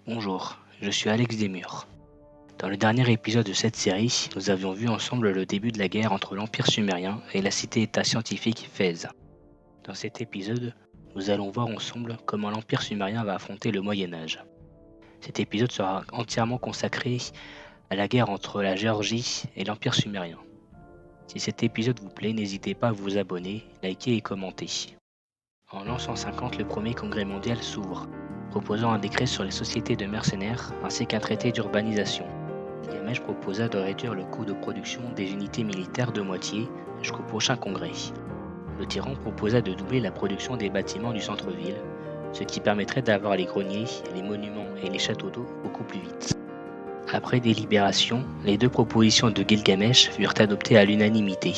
Bonjour, je suis Alex Desmurs. Dans le dernier épisode de cette série, nous avions vu ensemble le début de la guerre entre l'Empire sumérien et la cité-État scientifique Fès. Dans cet épisode, nous allons voir ensemble comment l'Empire sumérien va affronter le Moyen Âge. Cet épisode sera entièrement consacré à la guerre entre la Géorgie et l'Empire sumérien. Si cet épisode vous plaît, n'hésitez pas à vous abonner, liker et commenter. En l'an 150, le premier congrès mondial s'ouvre, proposant un décret sur les sociétés de mercenaires ainsi qu'un traité d'urbanisation. Gilgamesh proposa de réduire le coût de production des unités militaires de moitié jusqu'au prochain congrès. Le tyran proposa de doubler la production des bâtiments du centre-ville, ce qui permettrait d'avoir les greniers, les monuments et les châteaux d'eau beaucoup plus vite. Après délibération, les deux propositions de Gilgamesh furent adoptées à l'unanimité.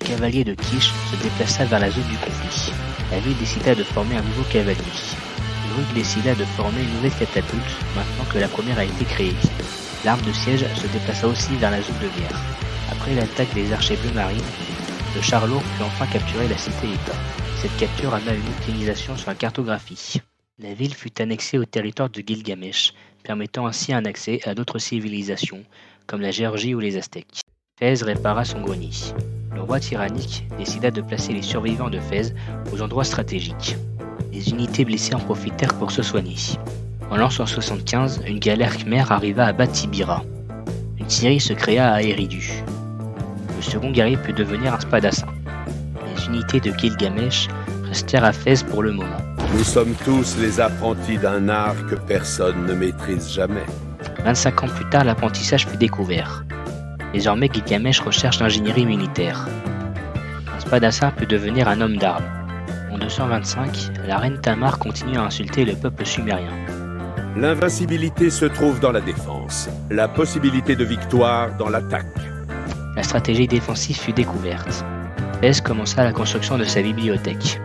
Le cavalier de Kish se déplaça vers la zone du conflit. La ville décida de former un nouveau cavalier. Uruk décida de former une nouvelle catapulte maintenant que la première a été créée. L'arme de siège se déplaça aussi vers la zone de guerre. Après l'attaque des archers bleu marine, le char lourd put enfin capturer la cité-État. Cette capture amena une optimisation sur la cartographie. La ville fut annexée au territoire de Gilgamesh, permettant ainsi un accès à d'autres civilisations, comme la Géorgie ou les Aztèques. Fès répara son grenier. Le roi tyrannique décida de placer les survivants de Fès aux endroits stratégiques. Les unités blessées en profitèrent pour se soigner. En l'an 175, une galère khmère arriva à Batibira. Une scierie se créa à Eridu. Le second guerrier put devenir un spadassin. Les unités de Gilgamesh restèrent à Fès pour le moment. Nous sommes tous les apprentis d'un art que personne ne maîtrise jamais. 25 ans plus tard, l'apprentissage fut découvert. Désormais, Gilgamesh recherche l'ingénierie militaire. Un spadassin peut devenir un homme d'armes. En 225, la reine Tamar continue à insulter le peuple sumérien. L'invincibilité se trouve dans la défense, la possibilité de victoire dans l'attaque. La stratégie défensive fut découverte. Fès commença la construction de sa bibliothèque.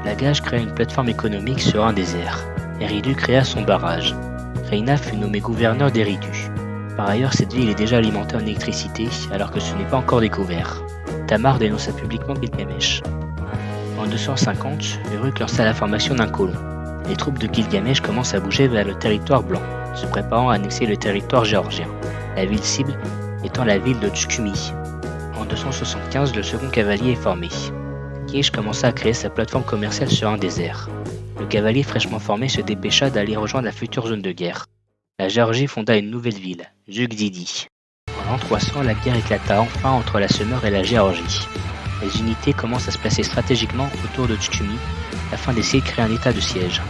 Lagash créa une plateforme économique sur un désert. Eridu créa son barrage. Reyna fut nommé gouverneur d'Eridu. Par ailleurs, cette ville est déjà alimentée en électricité alors que ce n'est pas encore découvert. Tamar dénonça publiquement Gilgamesh. En 250, Uruk lança la formation d'un colon. Les troupes de Gilgamesh commencent à bouger vers le territoire blanc, se préparant à annexer le territoire géorgien. La ville cible étant la ville de Tchkumi. En 275, le second cavalier est formé. Kish commença à créer sa plateforme commerciale sur un désert. Le cavalier fraîchement formé se dépêcha d'aller rejoindre la future zone de guerre. La Géorgie fonda une nouvelle ville, Zugdidi. En l'an 300, la guerre éclata enfin entre la Semeur et la Géorgie. Les unités commencent à se placer stratégiquement autour de Tchkumi afin d'essayer de créer un état de siège.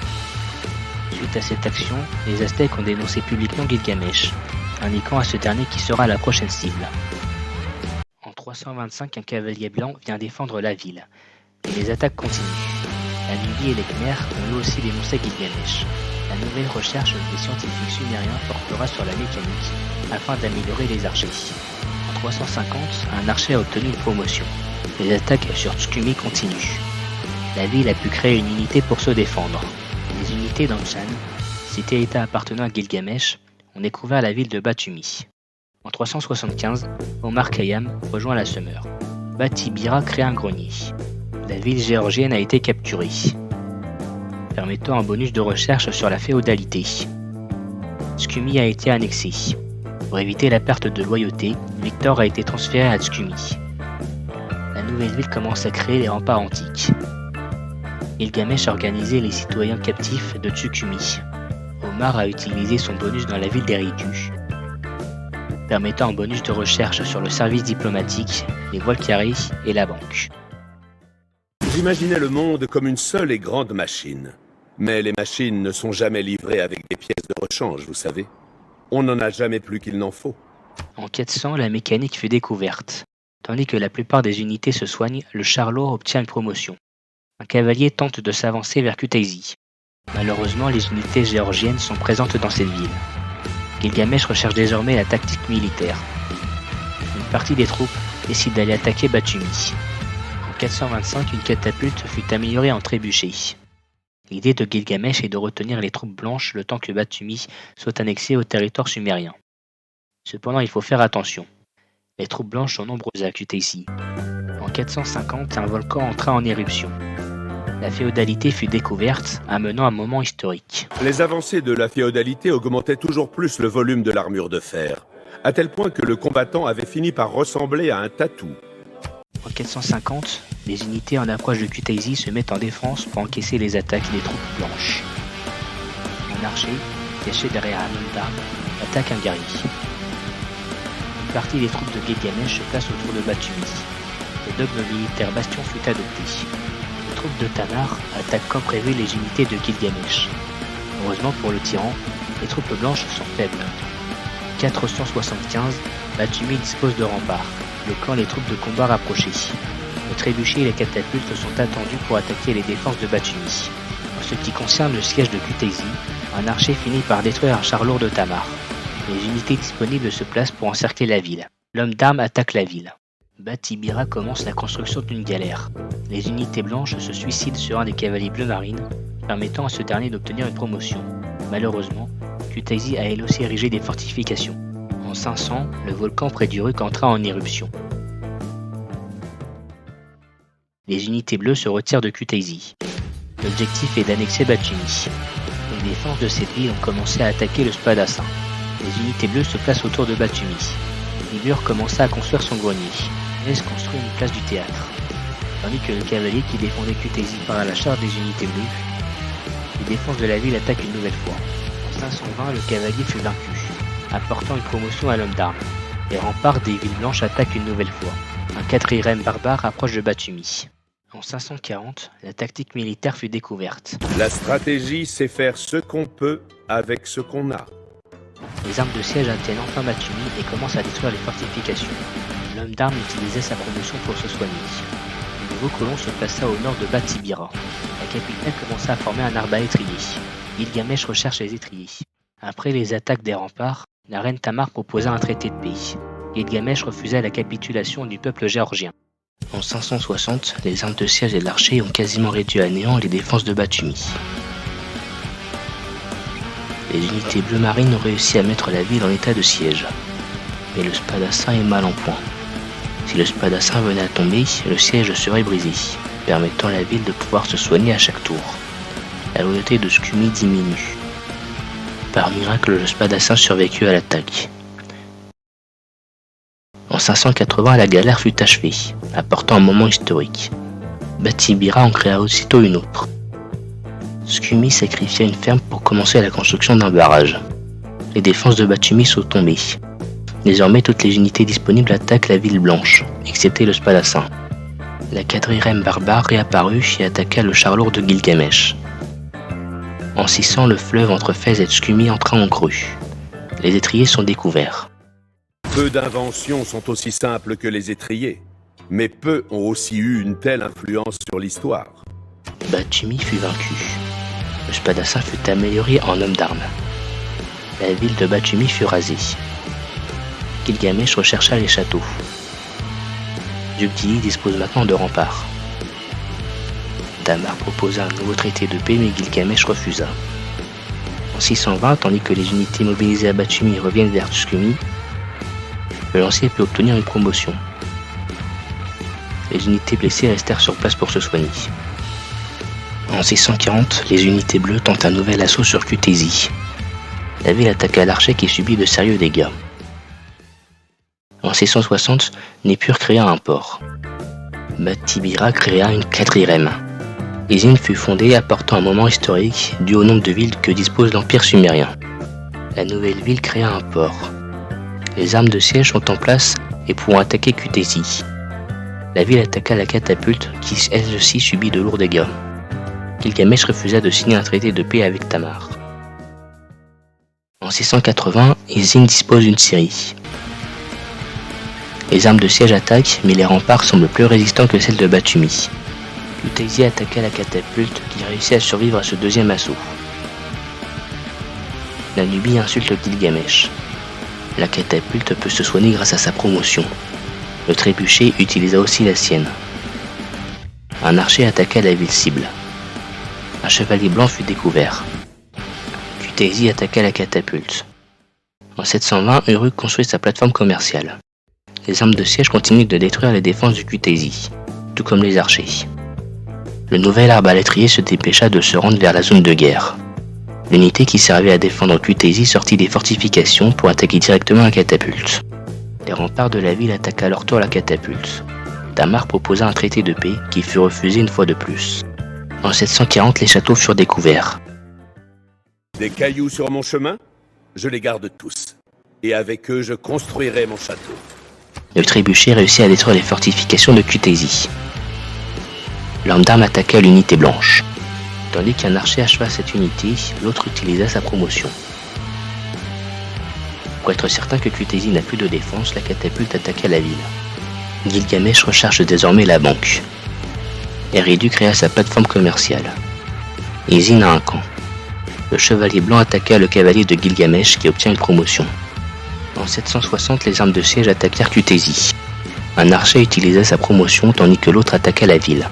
Suite à cette action, les Aztèques ont dénoncé publiquement Gilgamesh, indiquant à ce dernier qui sera la prochaine cible. En 325, un cavalier blanc vient défendre la ville, mais les attaques continuent. La Nubie et les Khmers ont eux aussi dénoncé Gilgamesh. La nouvelle recherche des scientifiques sumériens portera sur la mécanique afin d'améliorer les archers. En 350, un archer a obtenu une promotion. Les attaques sur Tchkumi continuent. La ville a pu créer une unité pour se défendre. Les unités d'Anshan, cité-État appartenant à Gilgamesh, ont découvert la ville de Batumi. En 375, Omar Khayyam rejoint la Semeur. Batibira crée un grenier. La ville géorgienne a été capturée, permettant un bonus de recherche sur la féodalité. Tchkumi a été annexé. Pour éviter la perte de loyauté, Victor a été transféré à Tchkumi. La nouvelle ville commence à créer les remparts antiques. Gilgamesh a organisé les citoyens captifs de Tchkumi. Omar a utilisé son bonus dans la ville d'Eridu, permettant un bonus de recherche sur le service diplomatique, les voiles carrées et la banque. J'imaginais le monde comme une seule et grande machine. Mais les machines ne sont jamais livrées avec des pièces de rechange, vous savez. On n'en a jamais plus qu'il n'en faut. En 400, la mécanique fut découverte. Tandis que la plupart des unités se soignent, le char lourd obtient une promotion. Un cavalier tente de s'avancer vers Kutaisi. Malheureusement, les unités géorgiennes sont présentes dans cette ville. Gilgamesh recherche désormais la tactique militaire. Une partie des troupes décide d'aller attaquer Batumi. En 425, une catapulte fut améliorée en trébuchet. L'idée de Gilgamesh est de retenir les troupes blanches le temps que Batumi soit annexé au territoire sumérien. Cependant, il faut faire attention. Les troupes blanches sont nombreuses à Kutaisi. En 450, un volcan entra en éruption. La féodalité fut découverte, amenant un moment historique. Les avancées de la féodalité augmentaient toujours plus le volume de l'armure de fer, à tel point que le combattant avait fini par ressembler à un tatou. En 450, les unités en approche de Kutaisi se mettent en défense pour encaisser les attaques des troupes blanches. Un archer, caché derrière un homme d'armes, attaque un guerrier. Une partie des troupes de Gilgamesh se place autour de Batumi. Le dogme militaire Bastion fut adopté. Les troupes de Tamar attaquent comme prévu les unités de Gilgamesh. Heureusement pour le tyran, les troupes blanches sont faibles. 475, Batumi dispose de remparts, bloquant les troupes de combat rapprochées. Le trébuchet et les catapultes sont attendus pour attaquer les défenses de Batumi. En ce qui concerne le siège de Kutaisi, un archer finit par détruire un char lourd de Tamar. Les unités disponibles se placent pour encercler la ville. L'homme d'armes attaque la ville. Bat-Ibira commence la construction d'une galère. Les unités blanches se suicident sur un des cavaliers bleu marine, permettant à ce dernier d'obtenir une promotion. Malheureusement, Kutaisi a elle aussi érigé des fortifications. En 500, le volcan près d'Uruk entra en éruption. Les unités bleues se retirent de Kutaisi. L'objectif est d'annexer Batumi. Les défenses de cette ville ont commencé à attaquer le Spadassin. Les unités bleues se placent autour de Batumi. Libur commença à construire son grenier. Laisse construit une place du théâtre. Tandis que le cavalier qui défendait Kutaisi part à la charge des unités bleues, les défenses de la ville attaquent une nouvelle fois. En 520, le cavalier fut vaincu, apportant une promotion à l'homme d'armes. Les remparts des villes blanches attaquent une nouvelle fois. Un quadrirème barbare approche de Batumi. En 540, la tactique militaire fut découverte. La stratégie, c'est faire ce qu'on peut avec ce qu'on a. Les armes de siège atteignent enfin Batumi et commencent à détruire les fortifications. L'homme d'armes utilisait sa promotion pour se soigner. Le nouveau colon se plaça au nord de Bat-Ibira. La capitale commença à former un arbre à étriers. Gilgamesh recherche les étriers. Après les attaques des remparts, la reine Tamar proposa un traité de paix. Gilgamesh refusa la capitulation du peuple géorgien. En 560, les armes de siège et l'archer ont quasiment réduit à néant les défenses de Batumi. Les unités bleues marines ont réussi à mettre la ville en état de siège. Mais le Spadassin est mal en point. Si le Spadassin venait à tomber, le siège serait brisé, permettant à la ville de pouvoir se soigner à chaque tour. La loyauté de Skumi diminue. Par miracle, le Spadassin survécut à l'attaque. En 580, la galère fut achevée, apportant un moment historique. Bat-Ibira en créa aussitôt une autre. Skumi sacrifia une ferme pour commencer la construction d'un barrage. Les défenses de Batumi sont tombées. Désormais, toutes les unités disponibles attaquent la ville blanche, excepté le Spadassin. La quadrirème barbare réapparut et attaqua le char lourd de Gilgamesh. En 600, le fleuve entre Fès et Skumi entra en crue. Les étriers sont découverts. Peu d'inventions sont aussi simples que les étriers, mais peu ont aussi eu une telle influence sur l'histoire. Batumi fut vaincu. Le Spadassin fut amélioré en homme d'armes. La ville de Batumi fut rasée. Gilgamesh rechercha les châteaux. Dugdili dispose maintenant de remparts. Tamar proposa un nouveau traité de paix mais Gilgamesh refusa. En 620, tandis que les unités mobilisées à Batumi reviennent vers Skumi, le lancier peut obtenir une promotion. Les unités blessées restèrent sur place pour se soigner. En 640, les unités bleues tentent un nouvel assaut sur Kutaisi. La ville attaqua l'archer qui subit de sérieux dégâts. En 660, Nippur créa un port. Bat-Ibira créa une quadrirème. Izine fut fondée apportant un moment historique dû au nombre de villes que dispose l'Empire sumérien. La nouvelle ville créa un port. Les armes de siège sont en place et pourront attaquer Kutaisi. La ville attaqua la catapulte qui elle aussi subit de lourds dégâts. Gilgamesh refusa de signer un traité de paix avec Tamar. En 680, Izine dispose d'une scierie. Les armes de siège attaquent, mais les remparts semblent plus résistants que celles de Batumi. Kutaisi attaqua la catapulte qui réussit à survivre à ce deuxième assaut. La Nubie insulte Gilgamesh. La catapulte peut se soigner grâce à sa promotion. Le trébuchet utilisa aussi la sienne. Un archer attaqua la ville cible. Un chevalier blanc fut découvert. Kutaisi attaqua la catapulte. En 720, Uruk construit sa plateforme commerciale. Les armes de siège continuent de détruire les défenses du Kutaisi, tout comme les archers. Le nouvel arbalétrier se dépêcha de se rendre vers la zone de guerre. L'unité qui servait à défendre Kutaisi sortit des fortifications pour attaquer directement la catapulte. Les remparts de la ville attaquent à leur tour la catapulte. Tamar proposa un traité de paix qui fut refusé une fois de plus. En 740, les châteaux furent découverts. Des cailloux sur mon chemin, je les garde tous. Et avec eux, je construirai mon château. Le trébuchet réussit à détruire les fortifications de Kutaisi. L'homme d'armes attaqua l'unité blanche. Tandis qu'un archer acheva cette unité, l'autre utilisa sa promotion. Pour être certain que Kutaisi n'a plus de défense, la catapulte attaqua la ville. Gilgamesh recharge désormais la banque. Eridu créa sa plateforme commerciale. Izine a un camp. Le chevalier blanc attaqua le cavalier de Gilgamesh qui obtient une promotion. En 760, les armes de siège attaquèrent Kutaisi. Un archer utilisa sa promotion tandis que l'autre attaqua la ville.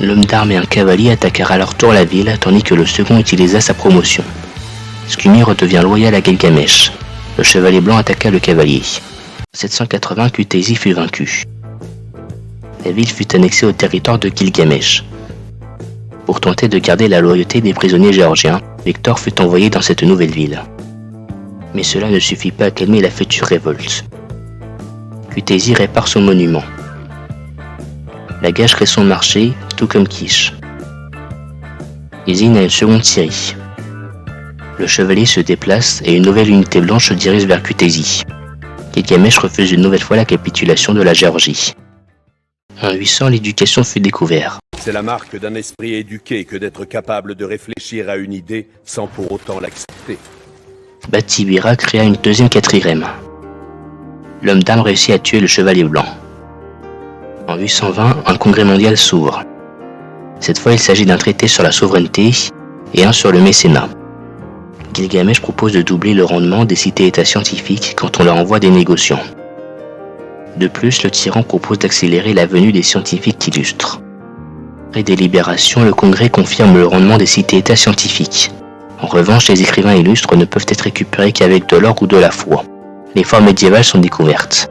L'homme d'armes et un cavalier attaquèrent à leur tour la ville tandis que le second utilisa sa promotion. Skumi redevient loyal à Gilgamesh. Le chevalier blanc attaqua le cavalier. En 780, Kutaisi fut vaincu. La ville fut annexée au territoire de Gilgamesh. Pour tenter de garder la loyauté des prisonniers géorgiens, Victor fut envoyé dans cette nouvelle ville. Mais cela ne suffit pas à calmer la future révolte. Kutaisi répare son monument. Lagash crée son marché, tout comme Kish. Izine a une seconde scierie. Le chevalier se déplace et une nouvelle unité blanche se dirige vers Kutaisi. Gilgamesh refuse une nouvelle fois la capitulation de la Géorgie. En 800, l'éducation fut découverte. C'est la marque d'un esprit éduqué que d'être capable de réfléchir à une idée sans pour autant l'accepter. Batibira créa une deuxième quatrième. L'homme d'âme réussit à tuer le chevalier blanc. En 820, un congrès mondial s'ouvre. Cette fois, il s'agit d'un traité sur la souveraineté et un sur le mécénat. Gilgamesh propose de doubler le rendement des cités-états scientifiques quand on leur envoie des négociants. De plus, le tyran propose d'accélérer la venue des scientifiques illustres. Après délibération, le congrès confirme le rendement des cités-états scientifiques. En revanche, les écrivains illustres ne peuvent être récupérés qu'avec de l'or ou de la foi. Les formes médiévales sont découvertes.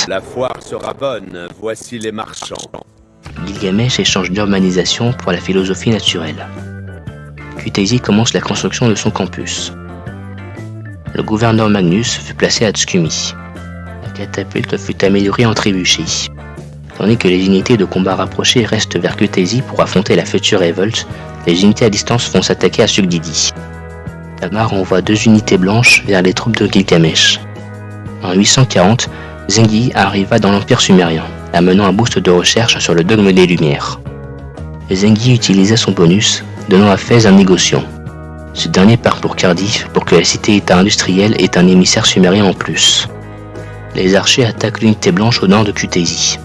La foire sera bonne, voici les marchands. Gilgamesh échange l'urbanisation pour la philosophie naturelle. Kutaisi commence la construction de son campus. Le gouverneur Magnus fut placé à Tskumi. La catapulte fut améliorée en trébuchet. Tandis que les unités de combat rapprochées restent vers Kutaisi pour affronter la future révolte, les unités à distance vont s'attaquer à Sugdidi. Tamar envoie 2 unités blanches vers les troupes de Gilgamesh. En 840, Zengi arriva dans l'Empire sumérien, amenant un boost de recherche sur le dogme des Lumières. Zengi utilisa son bonus, donnant à Fès un négociant. Ce dernier part pour Cardiff pour que la cité-état industrielle ait un émissaire sumérien en plus. Les archers attaquent l'unité blanche au nord de Kutaisi.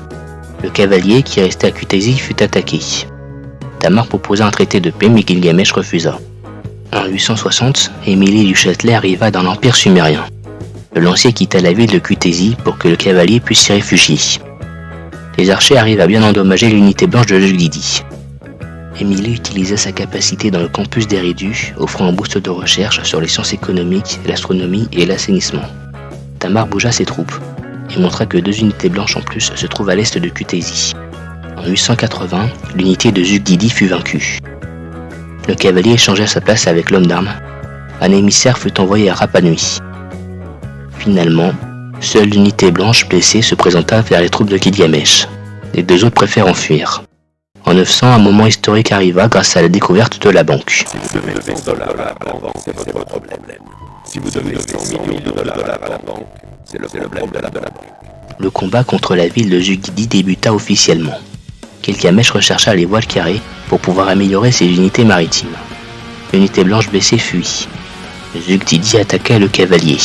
Le cavalier qui restait à Kutaisi fut attaqué. Tamar proposa un traité de paix mais Gilgamesh refusa. En 860, Émilie du Châtelet arriva dans l'Empire sumérien. Le lancier quitta la ville de Kutaisi pour que le cavalier puisse s'y réfugier. Les archers arrivent à bien endommager l'unité blanche de Sugdidi. Émilie utilisa sa capacité dans le campus d'Eridu, offrant un boost de recherche sur les sciences économiques, l'astronomie et l'assainissement. Tamar bougea ses troupes et montra que 2 unités blanches en plus se trouvent à l'est de Kutaisi. En 880, l'unité de Sugdidi fut vaincue. Le cavalier échangea sa place avec l'homme d'armes. Un émissaire fut envoyé à Rapa Nui. Finalement, seule l'unité blanche blessée se présenta vers les troupes de Gilgamesh. Les 2 autres préfèrent enfuir. En 900, un moment historique arriva grâce à la découverte de la banque. Si vous devez $100 à la banque, c'est votre problème. Si vous devez $100 millions à la banque, c'est le problème de la banque. Le combat contre la ville de Sugdidi débuta officiellement. Gilgamesh rechercha les voiles carrées pour pouvoir améliorer ses unités maritimes. L'unité blanche blessée fuit. Sugdidi attaqua le cavalier.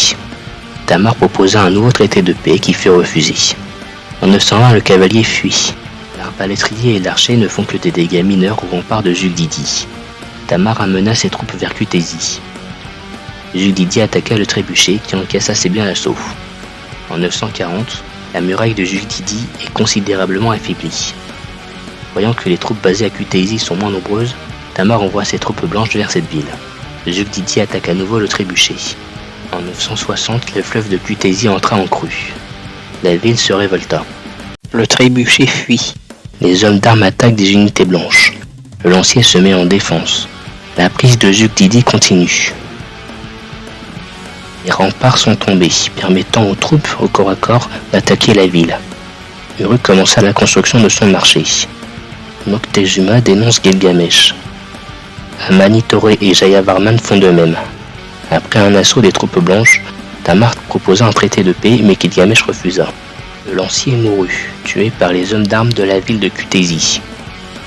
Tamar proposa un nouveau traité de paix qui fut refusé. En 901, le cavalier fuit. L'arbalétrier et l'archer ne font que des dégâts mineurs au rempart de Sugdidi. Tamar amena ses troupes vers Kutaisi. Sugdidi attaqua le trébuchet qui encassa ses biens l'assaut. En 940, la muraille de Sugdidi est considérablement affaiblie. Voyant que les troupes basées à Kutaisi sont moins nombreuses, Tamar envoie ses troupes blanches vers cette ville. Sugdidi attaque à nouveau le trébuchet. En 960, le fleuve de Kutaisi entra en crue. La ville se révolta. Le trébuchet fuit. Les hommes d'armes attaquent des unités blanches. Le lancier se met en défense. La prise de Zug Didi continue. Les remparts sont tombés, permettant aux troupes au corps à corps d'attaquer la ville. Uruk commença la construction de son marché. Moctezuma dénonce Gilgamesh. Amanitore et Jayavarman font de même. Après un assaut des troupes blanches, Tamar proposa un traité de paix, mais Gilgamesh refusa. Le lancier mourut, tué par les hommes d'armes de la ville de Kutezi.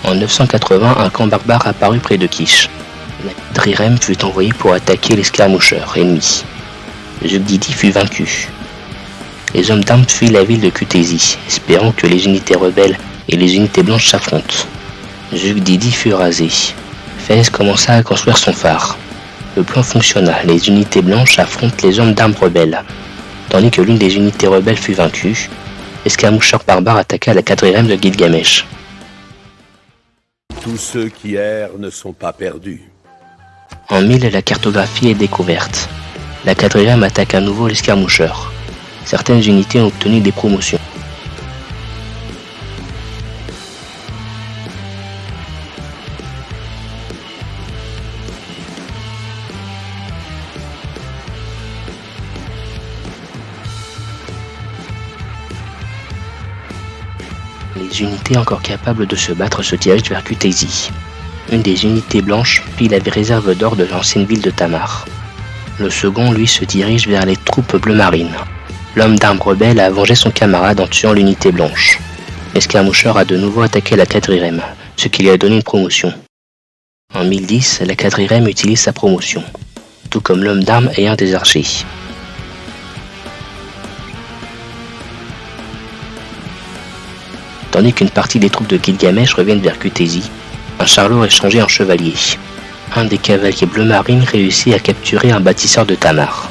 En 980, un camp barbare apparut près de Kish. La trirème fut envoyée pour attaquer l'escarmoucheur ennemi. Zugdidi fut vaincu. Les hommes d'armes fuient la ville de Kutezi, espérant que les unités rebelles et les unités blanches s'affrontent. Zugdidi fut rasé. Fès commença à construire son phare. Le plan fonctionna, les unités blanches affrontent les hommes d'armes rebelles. Tandis que l'une des unités rebelles fut vaincue, l'escarmoucheur barbare attaqua la quadrirème de Gilgamesh. Tous ceux qui errent ne sont pas perdus. En 1000, la cartographie est découverte. La quadrirème attaque à nouveau l'escarmoucheur. Certaines unités ont obtenu des promotions. Les unités encore capables de se battre se dirigent vers Kutezi. Une des unités blanches pille la réserve d'or de l'ancienne ville de Tamar. Le second, lui, se dirige vers les troupes bleu marines. L'homme d'armes rebelle a vengé son camarade en tuant l'unité blanche. L'escarmoucheur a de nouveau attaqué la quadrirème, ce qui lui a donné une promotion. En 1010, la quadrirème utilise sa promotion, tout comme l'homme d'armes et un des archers. Tandis qu'une partie des troupes de Gilgamesh reviennent vers Kutezi, un charlot est changé en chevalier. Un des cavaliers bleu marine réussit à capturer un bâtisseur de Tamar.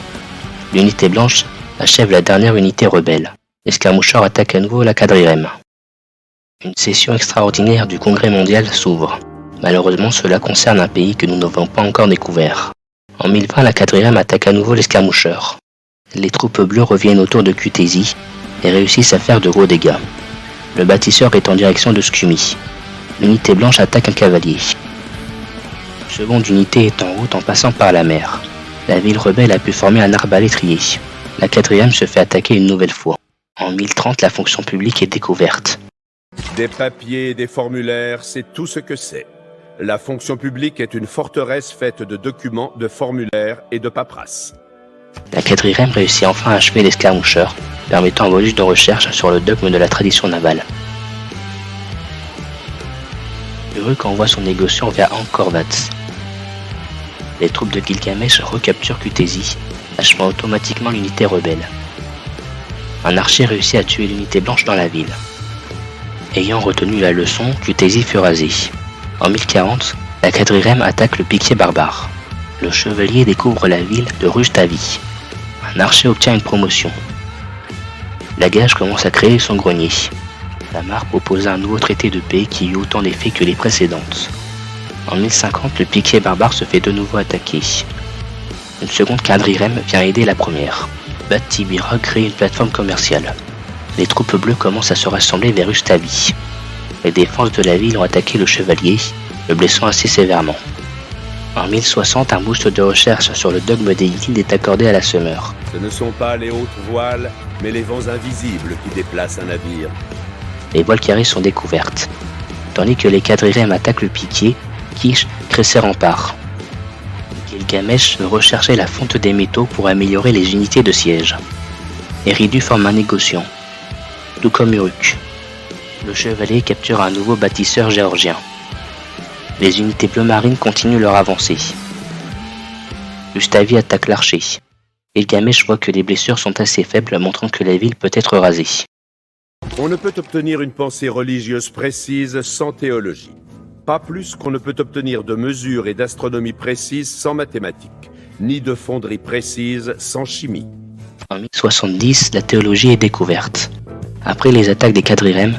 L'unité blanche achève la dernière unité rebelle. L'escarmoucheur attaque à nouveau la quadrirème. Une session extraordinaire du Congrès mondial s'ouvre. Malheureusement, cela concerne un pays que nous n'avons pas encore découvert. En 1020, la quadrirème attaque à nouveau l'escarmoucheur. Les troupes bleues reviennent autour de Kutezi et réussissent à faire de gros dégâts. Le bâtisseur est en direction de Skumi. L'unité blanche attaque un cavalier. Une seconde unité est en route en passant par la mer. La ville rebelle a pu former un arbalétrier. La quadrirème se fait attaquer une nouvelle fois. En 1030, la fonction publique est découverte. Des papiers et des formulaires, c'est tout ce que c'est. La fonction publique est une forteresse faite de documents, de formulaires et de paperasses. La quadrirème réussit enfin à achever l'escarmoucheur, permettant un bonus de recherche sur le dogme de la tradition navale. Uruk envoie son négociant vers Angkor Wat. Les troupes de Gilgamesh recapturent Kutezi, achevant automatiquement l'unité rebelle. Un archer réussit à tuer l'unité blanche dans la ville. Ayant retenu la leçon, Kutezi fut rasé. En 1040, la quadrirème attaque le piquier barbare. Le chevalier découvre la ville de Rustavi. Un archer obtient une promotion. Lagash commence à créer son grenier. Tamar proposa un nouveau traité de paix qui eut autant d'effets que les précédentes. En 1050, le piquier barbare se fait de nouveau attaquer. Une seconde quadrirème vient aider la première. Bat Tibira crée une plateforme commerciale. Les troupes bleues commencent à se rassembler vers Rustavi. Les défenses de la ville ont attaqué le chevalier, le blessant assez sévèrement. En 1060, un boost de recherche sur le dogme des Yildiz est accordé à la semeur. Ce ne sont pas les hautes voiles, mais les vents invisibles qui déplacent un navire. Les voiles carrées sont découvertes. Tandis que les quadrirèmes attaquent le piquier, Kish crée ses remparts. Gilgamesh veut rechercher la fonte des métaux pour améliorer les unités de siège. Eridu forme un négociant, tout comme Uruk. Le chevalier capture un nouveau bâtisseur géorgien. Les unités bleu marine continuent leur avancée. Rustavi attaque l'archer. Gilgamesh voit que les blessures sont assez faibles, montrant que la ville peut être rasée. On ne peut obtenir une pensée religieuse précise sans théologie. Pas plus qu'on ne peut obtenir de mesures et d'astronomie précises sans mathématiques, ni de fonderie précise sans chimie. En 1070, la théologie est découverte. Après les attaques des quadrirèmes,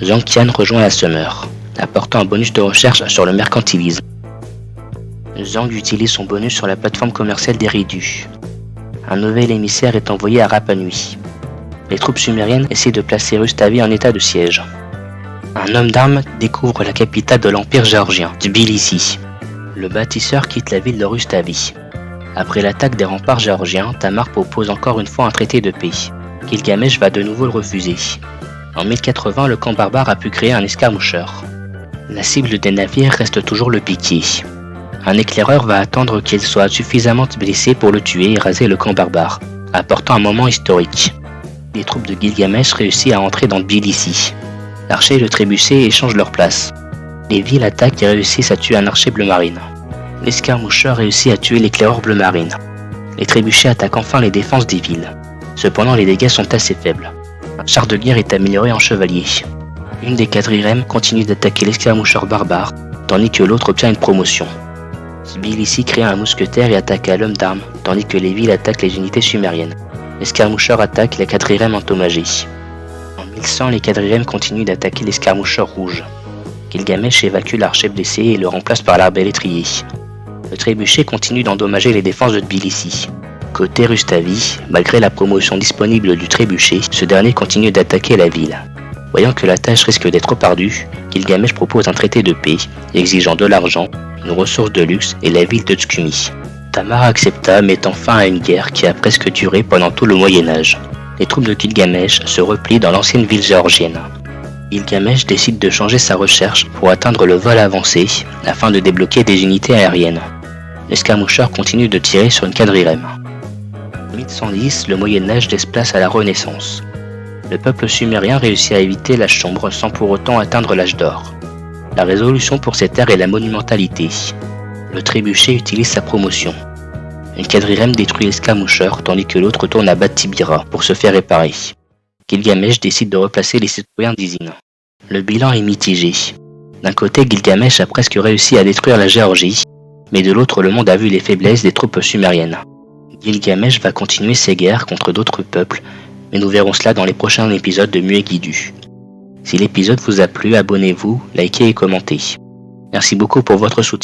Zhang Qian rejoint la semeur, apportant un bonus de recherche sur le mercantilisme. Zhang utilise son bonus sur la plateforme commerciale d'Eridu. Un nouvel émissaire est envoyé à Rapa Nui. Les troupes sumériennes essaient de placer Rustavi en état de siège. Un homme d'armes découvre la capitale de l'Empire géorgien, Tbilissi. Le bâtisseur quitte la ville de Rustavi. Après l'attaque des remparts géorgiens, Tamar propose encore une fois un traité de paix. Gilgamesh va de nouveau le refuser. En 1080, le camp barbare a pu créer un escarmoucheur. La cible des navires reste toujours le piqué. Un éclaireur va attendre qu'il soit suffisamment blessé pour le tuer et raser le camp barbare, apportant un moment historique. Les troupes de Gilgamesh réussissent à entrer dans Tbilissi. L'archer et le trébuchet échangent leur place. Les villes attaquent et réussissent à tuer un archer bleu marine. L'escarmoucheur réussit à tuer l'éclaireur bleu marine. Les trébuchets attaquent enfin les défenses des villes. Cependant, les dégâts sont assez faibles. Un char de guerre est amélioré en chevalier. Une des quadrirèmes continue d'attaquer l'escarmoucheur barbare, tandis que l'autre obtient une promotion. Tbilissi crée un mousquetaire et attaque à l'homme d'armes, tandis que les villes attaquent les unités sumériennes. L'escarmoucheur attaque la quadrirème endommagée. En 1100, les quadrirèmes continuent d'attaquer l'escarmoucheur rouge. Gilgamesh évacue l'archer blessé et le remplace par l'arbalétrier. Le trébuchet continue d'endommager les défenses de Tbilissi. Côté Rustavi, malgré la promotion disponible du trébuchet, ce dernier continue d'attaquer la ville. Voyant que la tâche risque d'être trop ardue, Gilgamesh propose un traité de paix, exigeant de l'argent, une ressource de luxe et la ville de Tskumi. Tamar accepta, mettant fin à une guerre qui a presque duré pendant tout le Moyen-Âge. Les troupes de Gilgamesh se replient dans l'ancienne ville géorgienne. Gilgamesh décide de changer sa recherche pour atteindre le vol avancé afin de débloquer des unités aériennes. L'escarmoucheur continue de tirer sur une quadrirème. En 1110, le Moyen-Âge laisse place à la Renaissance. Le peuple sumérien réussit à éviter l'âge sombre sans pour autant atteindre l'âge d'or. La résolution pour cette ère est la monumentalité. Le trébuchet utilise sa promotion. Une quadrirème détruit l'escarmoucheur tandis que l'autre tourne à Bat-Tibira pour se faire réparer. Gilgamesh décide de replacer les citoyens d'Izine. Le bilan est mitigé. D'un côté, Gilgamesh a presque réussi à détruire la Géorgie, mais de l'autre, le monde a vu les faiblesses des troupes sumériennes. Gilgamesh va continuer ses guerres contre d'autres peuples, mais nous verrons cela dans les prochains épisodes de Muegidu. Si l'épisode vous a plu, abonnez-vous, likez et commentez. Merci beaucoup pour votre soutien.